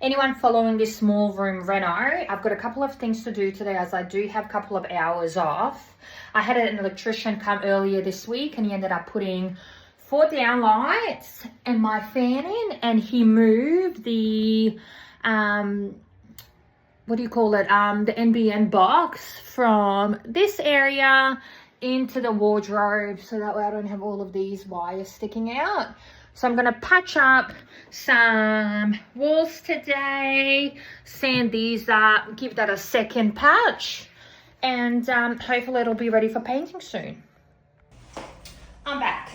anyone following this small room reno, I've got a couple of things to do today as I do have a couple of hours off. I had an electrician come earlier this week and he ended up putting 4 down lights and my fan in, and he moved the what do you call it, the NBN box from this area into the wardrobe, so that way I don't have all of these wires sticking out. So I'm going to patch up some walls today, sand these up, give that a second patch, and hopefully it'll be ready for painting soon. I'm back.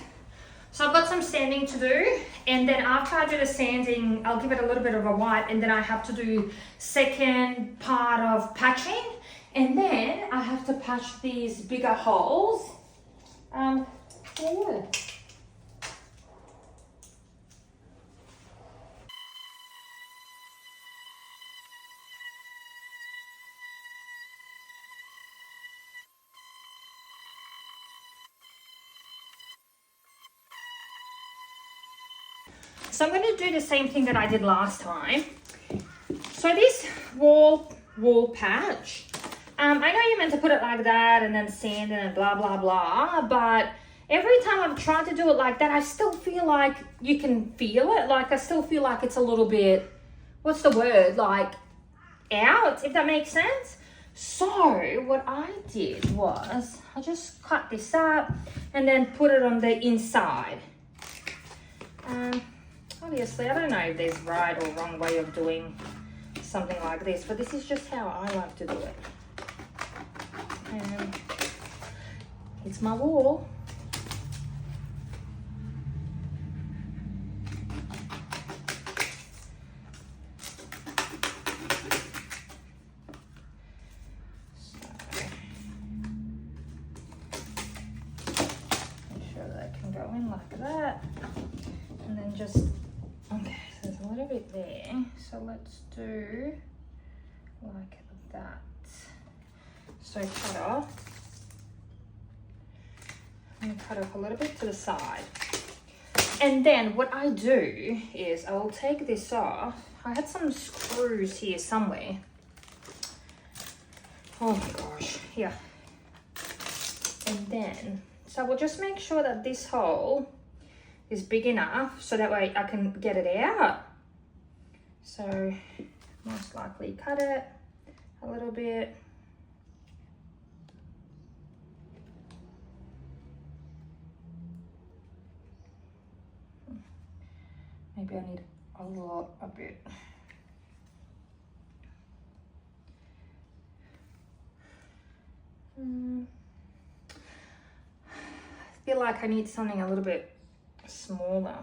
So I've got some sanding to do, and then after I do the sanding, I'll give it a little bit of a wipe, and then I have to do second part of patching, and then I have to patch these bigger holes. Yeah. So I'm going to do the same thing that I did last time. So this wall patch, I know you're meant to put it like that and then sand it and blah, blah, blah. But every time I've tried to do it like that, I still feel like you can feel it. Like I still feel like it's a little bit, what's the word? Like out, if that makes sense. So what I did was I just cut this up and then put it on the inside. Obviously, I don't know if there's right or wrong way of doing something like this, but this is just how I like to do it. And it's my wall. So, make sure that I can go in like that. And then just, okay, so there's a little bit there. So let's do like that. So cut off. I'm gonna cut off a little bit to the side. And then what I do is I will take this off. I had some screws here somewhere. Oh my gosh, yeah. And then, so we'll just make sure that this hole is big enough so that way I can get it out. So most likely cut it a little bit. Maybe I need a bit. I feel like I need something a little bit smaller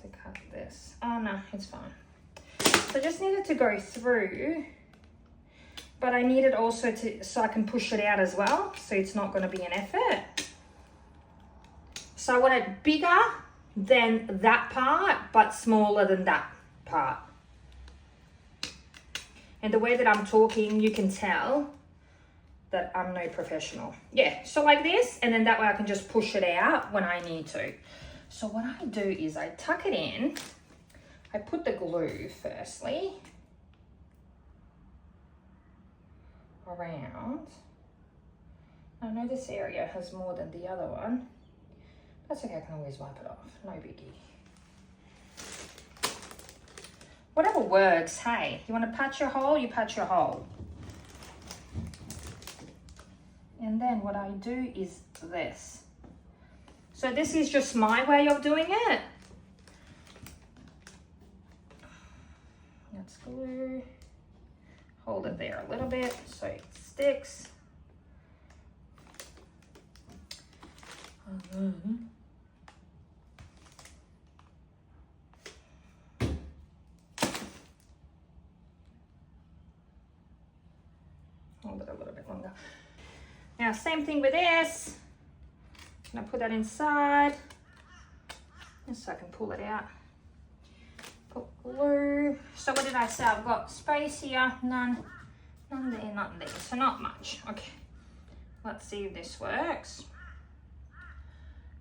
to cut this. Oh no, it's fine. So I just needed to go through, but I need it also to, so I can push it out as well, so it's not going to be an effort. So I want it bigger than that part, but smaller than that part. And the way that I'm talking, you can tell that I'm no professional. Yeah, so like this, and then that way I can just push it out when I need to. So what I do is I tuck it in. I put the glue firstly around. I know this area has more than the other one. That's okay, I can always wipe it off, no biggie. Whatever works, hey. You want to patch your hole, you patch your hole. And then what I do is this. So this is just my way of doing it. Let's glue. Hold it there a little bit so it sticks. Hold it a little bit longer. Now, same thing with this. I'm gonna put that inside, just so I can pull it out. Put glue. So what did I say? I've got space here, none there, none there. So not much. Okay, let's see if this works.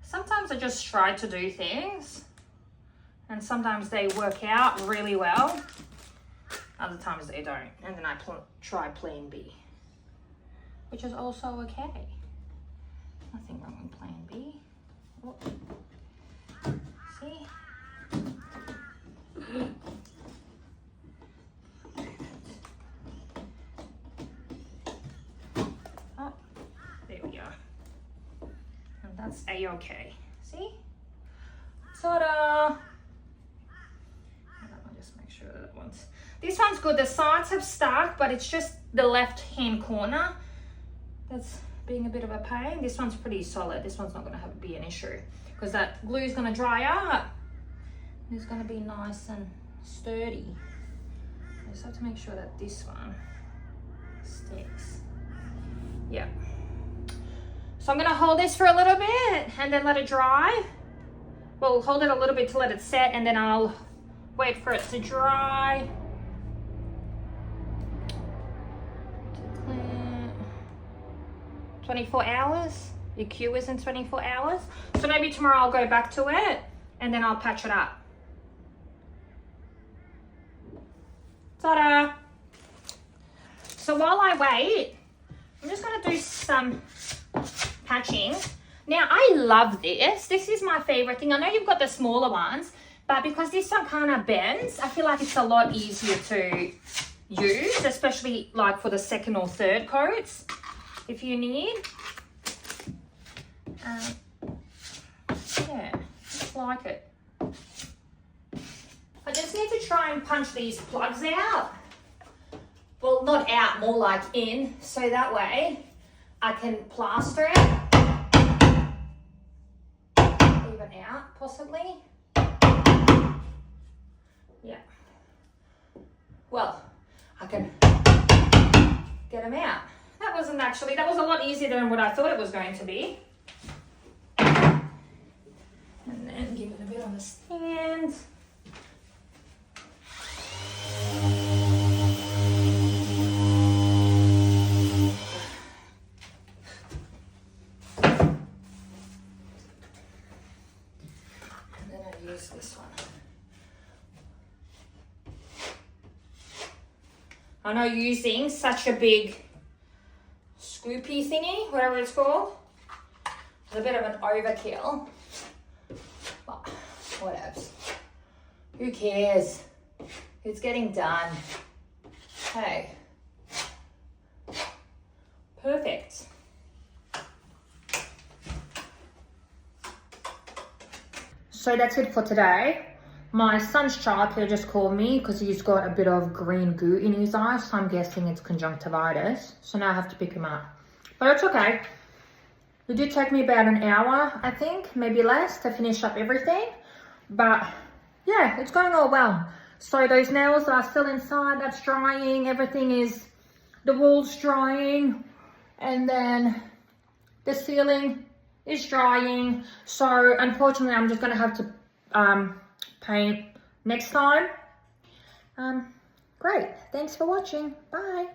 Sometimes I just try to do things And sometimes they work out really well. Other times they don't. And then I try plan B, which is also okay. Nothing wrong with plan B. Oh. See? Oh, there we go. And that's a-okay. See? Ta-da! I'll just make sure that one's... This one's good. The sides have stuck, but it's just the left-hand corner that's being a bit of a pain. This one's pretty solid. This one's not going to be an issue because that glue is going to dry up. It's going to be nice and sturdy. I just have to make sure that this one sticks. Yeah. So I'm going to hold this for a little bit and then let it dry. We'll hold it a little bit to let it set, and then I'll wait for it to dry. 24 hours. Your queue is in 24 hours. So maybe tomorrow I'll go back to it and then I'll patch it up. Ta-da! So while I wait, I'm just going to do some patching. Now, I love this. This is my favorite thing. I know you've got the smaller ones, but because this one kind of bends, I feel like it's a lot easier to use, especially like for the second or third coats, if you need. Yeah, just like it. I just need to try and punch these plugs out. Well, not out, more like in, so that way I can plaster it. Even out, possibly. Yeah. Well, I can get them out. That wasn't actually, that was a lot easier than what I thought it was going to be. And then give it a bit on the stand. This one. I know using such a big scoopy thingy, whatever it's called, is a bit of an overkill, but whatevs. Who cares? It's getting done. Hey. Perfect. So that's it for today. My son's childcare just called me because he's got a bit of green goo in his eye, so I'm guessing it's conjunctivitis. So now I have to pick him up. But it's okay. It did take me about an hour, I think, maybe less, to finish up everything. But yeah, it's going all well. So those nails are still inside, that's drying, everything is, the wall's drying, and then the ceiling is drying. So unfortunately I'm just going to have to paint next time. Great, thanks for watching, bye.